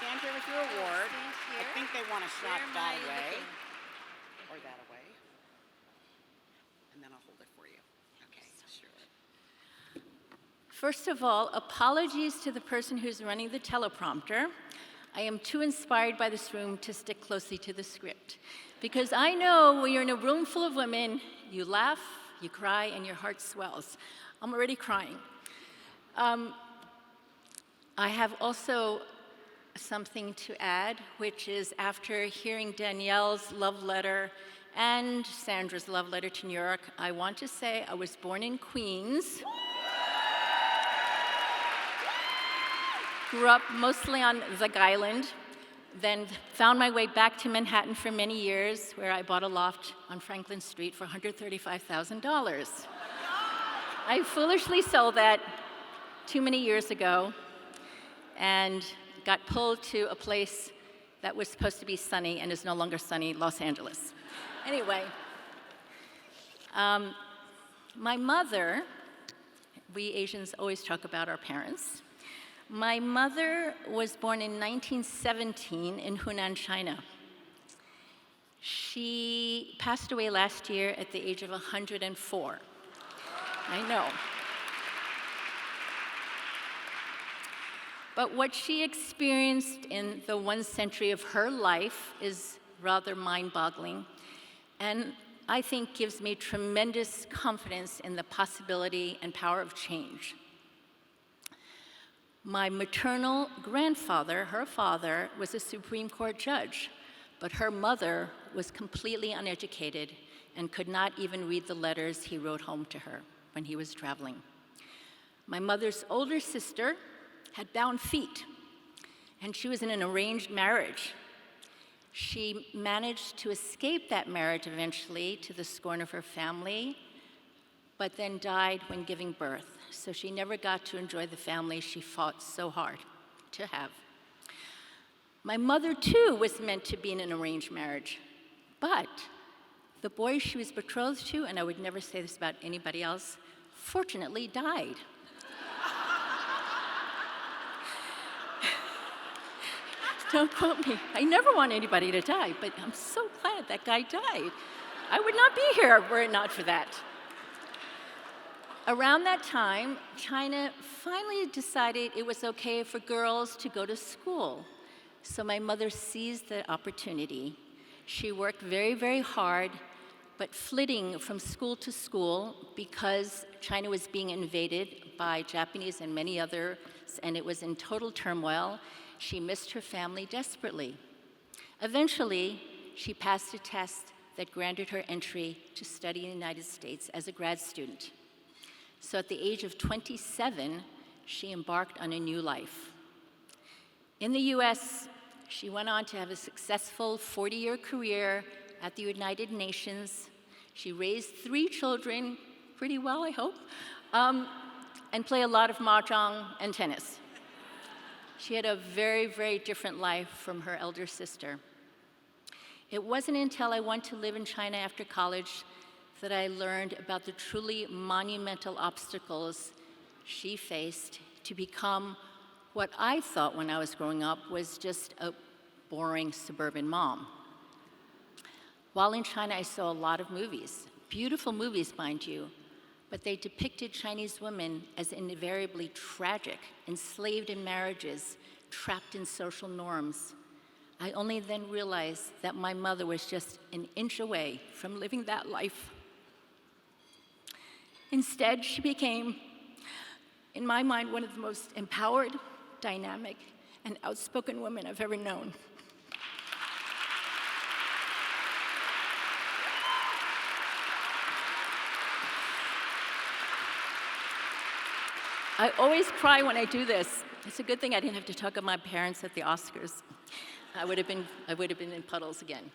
stand here with your award. Stand I here. think they want a shot Where am that I way looking? or that away. And then I'll hold it for you. Okay, sure. First of all, apologies to the person who's running the teleprompter. I am too inspired by this room to stick closely to the script. Because I know when you're in a room full of women, you laugh, you cry, and your heart swells. I'm already crying. I have also something to add, which is after hearing Danielle's love letter and Sandra's love letter to New York, I want to say I was born in Queens. Grew up mostly on Zug Island, then found my way back to Manhattan for many years, where I bought a loft on Franklin Street for $135,000. I foolishly sold that too many years ago and got pulled to a place that was supposed to be sunny and is no longer sunny, Los Angeles. Anyway, my mother, we Asians always talk about our parents. My mother was born in 1917 in Hunan, China. She passed away last year at the age of 104. I know. But what she experienced in the 1 century of her life is rather mind-boggling, and I think gives me tremendous confidence in the possibility and power of change. My maternal grandfather, her father, was a Supreme Court judge, but her mother was completely uneducated and could not even read the letters he wrote home to her when he was traveling. My mother's older sister had bound feet, and she was in an arranged marriage. She managed to escape that marriage eventually to the scorn of her family, but then died when giving birth. So she never got to enjoy the family she fought so hard to have. My mother, too, was meant to be in an arranged marriage, but the boy she was betrothed to, and I would never say this about anybody else, fortunately died. Don't quote me. I never want anybody to die, but I'm so glad that guy died. I would not be here were it not for that. Around that time, China finally decided it was okay for girls to go to school. So my mother seized the opportunity. She worked very, very hard, but flitting from school to school because China was being invaded by Japanese and many others, and it was in total turmoil. She missed her family desperately. Eventually, she passed a test that granted her entry to study in the United States as a grad student. So at the age of 27, she embarked on a new life. In the US, she went on to have a successful 40-year career at the United Nations. She raised 3 children, pretty well, I hope, and play a lot of mahjong and tennis. She had a very, very different life from her elder sister. It wasn't until I went to live in China after college that I learned about the truly monumental obstacles she faced to become what I thought when I was growing up was just a boring suburban mom. While in China, I saw a lot of movies, beautiful movies, mind you, but they depicted Chinese women as invariably tragic, enslaved in marriages, trapped in social norms. I only then realized that my mother was just an inch away from living that life. Instead, she became, in my mind, one of the most empowered, dynamic, and outspoken women I've ever known. I always cry when I do this. It's a good thing I didn't have to talk about my parents at the Oscars. I would have been in puddles again.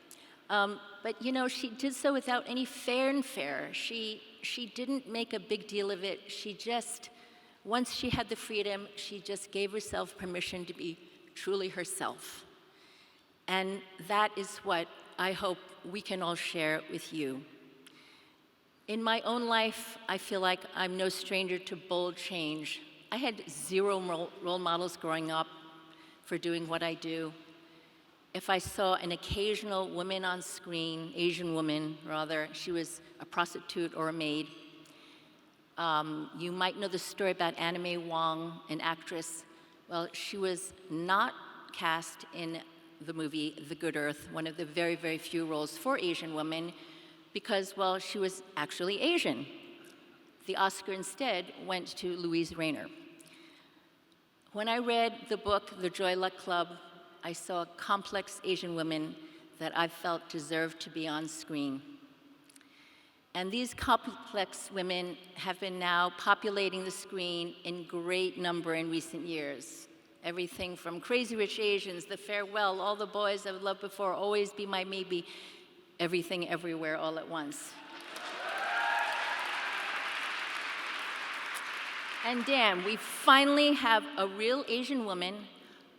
But you know, she did so without any fanfare. She didn't make a big deal of it. She just, once she had the freedom, she just gave herself permission to be truly herself. And that is what I hope we can all share with you. In my own life, I feel like I'm no stranger to bold change. I had 0 role models growing up. for doing what I do. If I saw an occasional woman on screen, Asian woman rather, she was a prostitute or a maid. You might know the story about Anna May Wong, an actress. Well, she was not cast in the movie The Good Earth, one of the very, very few roles for Asian women, because, well, she was actually Asian. The Oscar instead went to Louise Rayner. When I read the book, The Joy Luck Club, I saw complex Asian women that I felt deserved to be on screen. And these complex women have been now populating the screen in great number in recent years. Everything from Crazy Rich Asians, The Farewell, All the Boys I've Loved Before, Always Be My Maybe, Everything Everywhere All at Once. And damn, we finally have a real Asian woman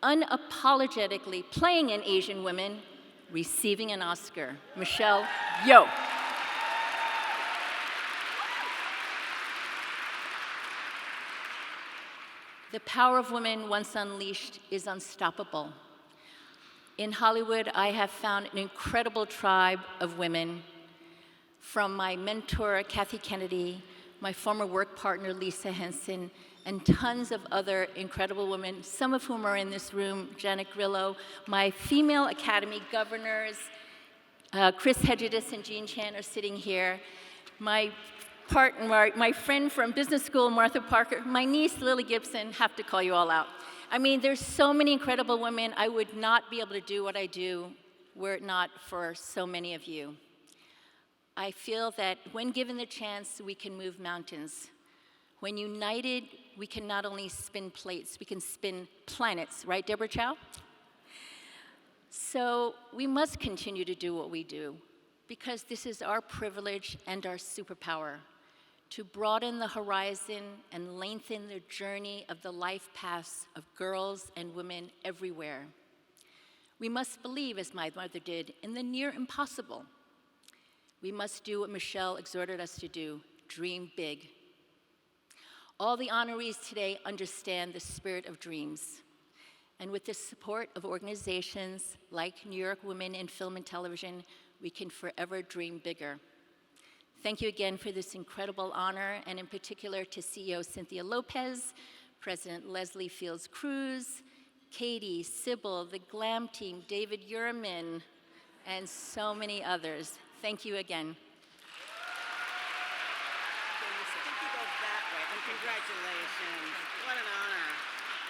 unapologetically playing an Asian woman receiving an Oscar. Michelle Yeoh. The power of women once unleashed is unstoppable. In Hollywood, I have found an incredible tribe of women, from my mentor, Kathy Kennedy, my former work partner, Lisa Henson, and tons of other incredible women, some of whom are in this room, Janet Grillo, my female Academy governors, Chris Hedges and Jean Chan are sitting here, my partner, my friend from business school, Martha Parker, my niece, Lily Gibson, have to call you all out. I mean, there's so many incredible women. I would not be able to do what I do were it not for so many of you. I feel that when given the chance, we can move mountains. When united, we can not only spin plates, we can spin planets, right, Deborah Chow? So we must continue to do what we do, because this is our privilege and our superpower, to broaden the horizon and lengthen the journey of the life paths of girls and women everywhere. We must believe, as my mother did, in the near impossible. We must do what Michelle exhorted us to do, dream big. All the honorees today understand the spirit of dreams. And with the support of organizations like New York Women in Film and Television, we can forever dream bigger. Thank you again for this incredible honor, and in particular to CEO Cynthia Lopez, President Leslie Fields Cruz, Katie, Sybil, the GLAM team, David Uriman, and so many others. Thank you again. I think you go that way, and congratulations.